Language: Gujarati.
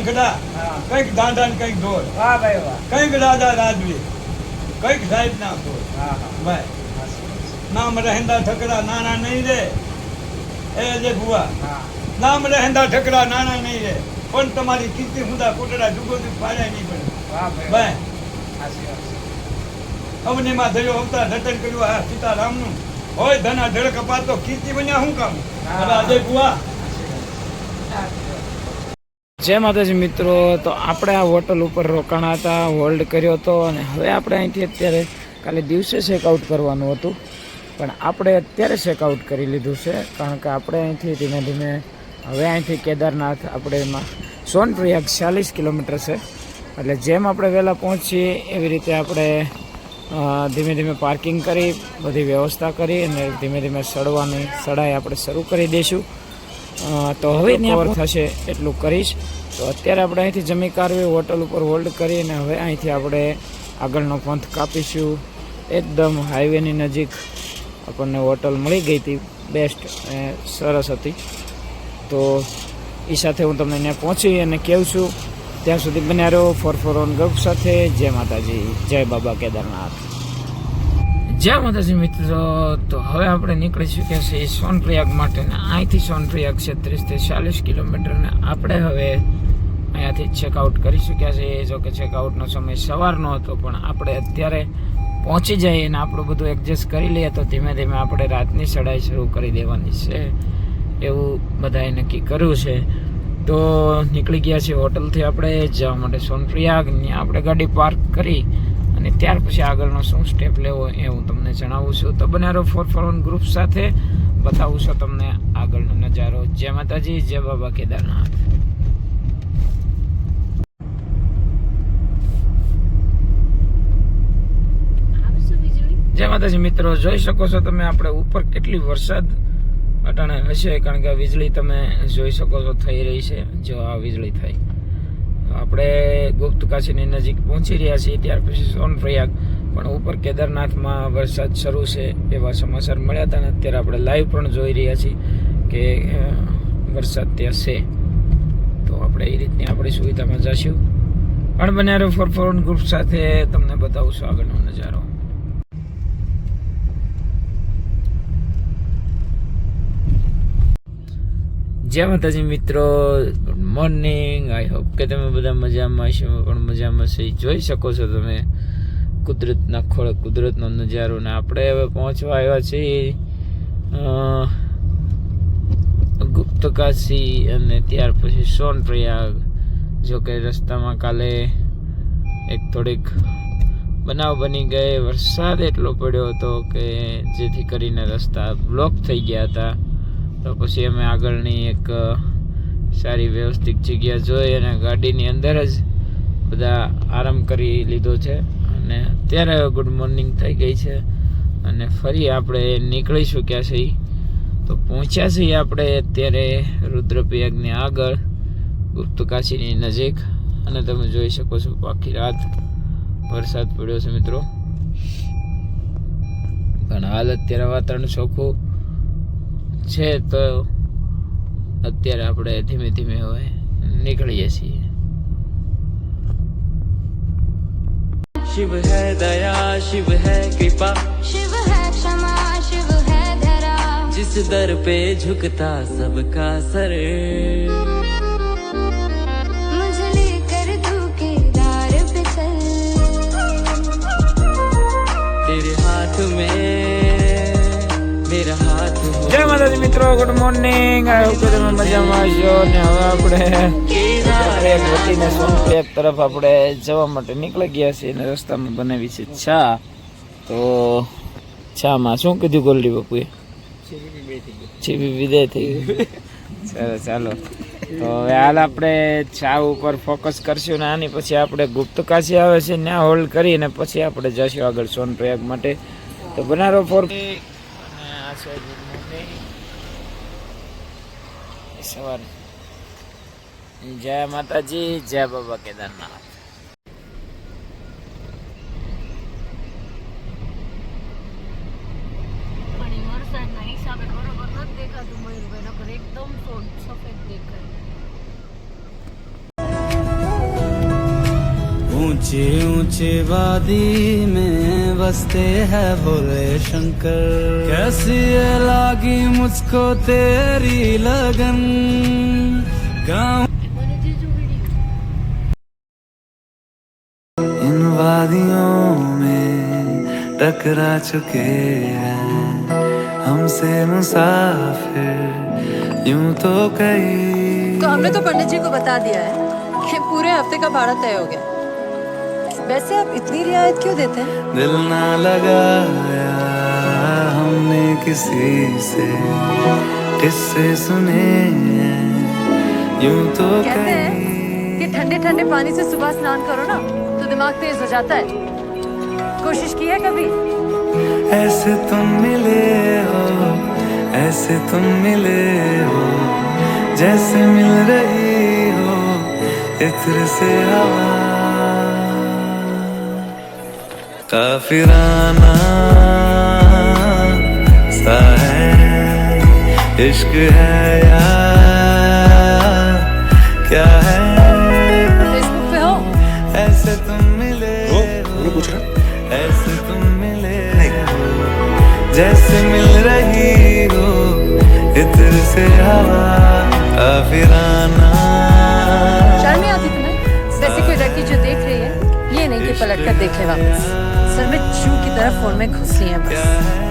ખડા, કંઈક દાદા ને કંઈક ઢોર, વાહ ભાઈ વાહ. કંઈક રાજા રાજવી, કંઈક સાહેબ ના ઢોર. હા હા. ભાઈ નામ રહેંદા ઠકરા નાના નહીં રે, એ જે ભુવા હા. નામ રહેંદા ઠકરા નાના નહીં રે, પણ તમારી કીર્તિ હુંદા કોટડા જુગોથી પાડ્યા નહીં પડે. વાહ ભાઈ વાહ. ભાઈ સાચી વાત છે. અવનીમાં થયો અવતાર રટન કર્યું આ સીતારામનું, હોય ધના ધડક અપાતો કીર્તિ બન્યા શું કામ? હા. અજય ભુવા જય માતાજી મિત્રો, તો આપણે આ હોટલ ઉપર રોકાણા હતા, હોલ્ડ કર્યો હતો અને હવે આપણે અહીંથી અત્યારે કાલે દિવસે ચેકઆઉટ કરવાનું હતું, પણ આપણે અત્યારે ચેકઆઉટ કરી લીધું છે, કારણ કે આપણે અહીંથી ધીમે ધીમે હવે અહીંથી કેદારનાથ આપણે એમાં સોનપ્રયાગ 40 કિલોમીટર છે, એટલે જેમ આપણે વહેલા પહોંચીએ એવી રીતે આપણે ધીમે ધીમે પાર્કિંગ કરી બધી વ્યવસ્થા કરી અને ધીમે ધીમે ચડાઈ આપણે શરૂ કરી દઈશું. તો હવે કવર થશે એટલું કરીશ. તો અત્યારે આપણે અહીંથી જમી કાઢવી, હોટલ ઉપર હોલ્ડ કરી અને હવે અહીંથી આપણે આગળનો પંથ કાપીશું. એકદમ હાઈવેની નજીક આપણને હોટલ મળી ગઈ હતી, બેસ્ટ સરસ હતી. તો એ સાથે હું તમને ત્યાં પહોંચી અને કહું છું, ત્યાં સુધી બન્યા રહો ફોર ઓન ગ્રુપ સાથે. જય માતાજી, જય બાબા કેદારનાથ. જય માતાજી મિત્રો, તો હવે આપણે નીકળી ચૂક્યા છીએ સોનપ્રયાગ માટે. અહીંથી સોનપ્રયાગ છે 30 થી 40 કિલોમીટર ને આપણે હવે અહીંયાથી ચેકઆઉટ કરી ચૂક્યા છીએ. જો કે ચેકઆઉટનો સમય સવારનો હતો, પણ આપણે અત્યારે પહોંચી જઈએ અને આપણું બધું એડજસ્ટ કરી લઈએ તો ધીમે ધીમે આપણે રાતની ચડાઈ શરૂ કરી દેવાની છે, એવું બધાએ નક્કી કર્યું છે. તો નીકળી ગયા છીએ હોટલથી આપણે જવા માટે સોનપ્રયાગ. ત્યાં આપણે ગાડી પાર્ક કરી અને ત્યાર પછી આગળનો શું સ્ટેપ લેવો એ હું તમને જણાવું છું. તો બનારો ફોર ઓન ગ્રુપ સાથે બતાવું છું તમને આગળનો નજારો. જય માતાજી, જય બાબા કેદારનાથ. જય માતાજી મિત્રો, જોઈ શકો છો તમે આપણે ઉપર કેટલી વરસાદ અટાણે હશે, કારણ કે વીજળી તમે જોઈ શકો છો થઈ રહી છે. જો આ વીજળી થઈ, આપણે ગુપ્તકાશીની નજીક પહોંચી રહ્યા છીએ. ત્યાર પછી સોનપ્રયાગ, પણ ઉપર કેદારનાથમાં વરસાદ શરૂ છે એવા સમાચાર મળ્યા હતા અને અત્યારે આપણે લાઈવ પણ જોઈ રહ્યા છીએ કે વરસાદ ત્યાં છે. તો આપણે એ રીતની આપણી સુવિધામાં જઈશું, પણ બન્યા ફોર ઓન ગ્રુપ સાથે તમને બતાવશું આગળનો નજારો. જય માતાજી મિત્રો, ગુડ મોર્નિંગ. આઈ હોપ કે તમે બધા મજામાં હશો, પણ મજામાં છે. જોઈ શકો છો તમે કુદરતના ખોળે કુદરતનો નજારો. ને આપણે હવે પહોંચવા આવ્યા છીએ ગુપ્તકાશી અને ત્યાર પછી સોનપ્રયાગ. જો કે રસ્તામાં કાલે એક થોડીક બનાવ બની ગઈ, વરસાદ એટલો પડ્યો હતો કે જેથી કરીને રસ્તા બ્લોક થઈ ગયા હતા. તો પછી અમે આગળની એક સારી વ્યવસ્થિત જગ્યા જોઈ અને ગાડીની અંદર જ બધા આરામ કરી લીધો છે. અને અત્યારે ગુડ મોર્નિંગ થઈ ગઈ છે અને ફરી આપણે નીકળી ચૂક્યા છીએ. તો પહોંચ્યા છીએ આપણે અત્યારે રુદ્રપ્રયાગની આગળ, ગુપ્તકાશીની નજીક. અને તમે જોઈ શકો છો આખી રાત વરસાદ પડ્યો છે મિત્રો, પણ હાલ અત્યારે વાતાવરણ ચોખ્ખું છે. તો અત્યારે આપણે ધીમે ધીમે હવે નીકળીએ છીએ. शिव है दया, शिव है कृपा, शिव है क्षमा, शिव है धरा, जिस दर पे झुकता सबका सर, मुझे लेकर तू केदार पे चल, तेरे हाथ में मेरा हाथ हो. જય માતાજી મિત્રો, ગુડ મોર્નિંગ. આઈ હોપ કે તમે મજામાં હશો. ને હવે આપણે રુદ્રપ્રયાગ વતીને સોનપ્રયાગ તરફ આપણે જવા માટે નીકળી ગયા છીએ અને રસ્તામાં બનાવી છે ચા. તો ચામાં શું કીધું ગોલ્ડી બાપુએ? છીપી વિદાય થઈ ગઈ. ચાલો તો હવે હાલ આપણે ચા ઉપર ફોકસ કરશું ને આની પછી આપણે ગુપ્તકાશી આવે છે ત્યાં હોલ્ડ કરી અને પછી આપણે જઈશું આગળ સોનપ્રયાગ માટે. તો બનારો ફોર સવાર. જય માતાજી, જય બાબા કેદારનાથ. વરસાદના હિસાબે બરોબર નથી દેખાતું મયુરભાઈ, નકર એકદમ સફેદ દેખાય. ऊंची ऊंची वादी में बसते हैं भोले शंकर कैसी ये लागी मुझको तेरी लगन गाँव इन वादियों में टकरा चुके हैं हमसे मुसाफिर यूं तो कई तो हमने तो पंडित जी को बता दिया है कि पूरे हफ्ते का भाड़ा तय हो गया। वैसे आप इतनी रियायत क्यों देते हैं? दिल ना लगाया हमने किसी से किस्से सुने हैं यूं तो कहते हैं कई कि ठंडे ठंडे पानी से सुबह स्नान करो ना तो दिमाग तेज हो जाता है। कोशिश की है कभी? ऐसे तुम मिले हो ऐसे तुम मिले हो जैसे मिल रही हो इत्र से हवा काफिराना सा है इश्क है या क्या है फेसबुक पे हो? ऐसे तुम मिले वो हो पूछ रहा ऐसे तुम मिले हो जैसे मिल रही हो इत्र से हवा काफिराना शर्म नहीं आती तुम्हें? वैसे कोई लड़की जो देख रही है ये नहीं कि पलट कर देख ले वापस। सर में चू की तरह फोन में घुस रही है बस।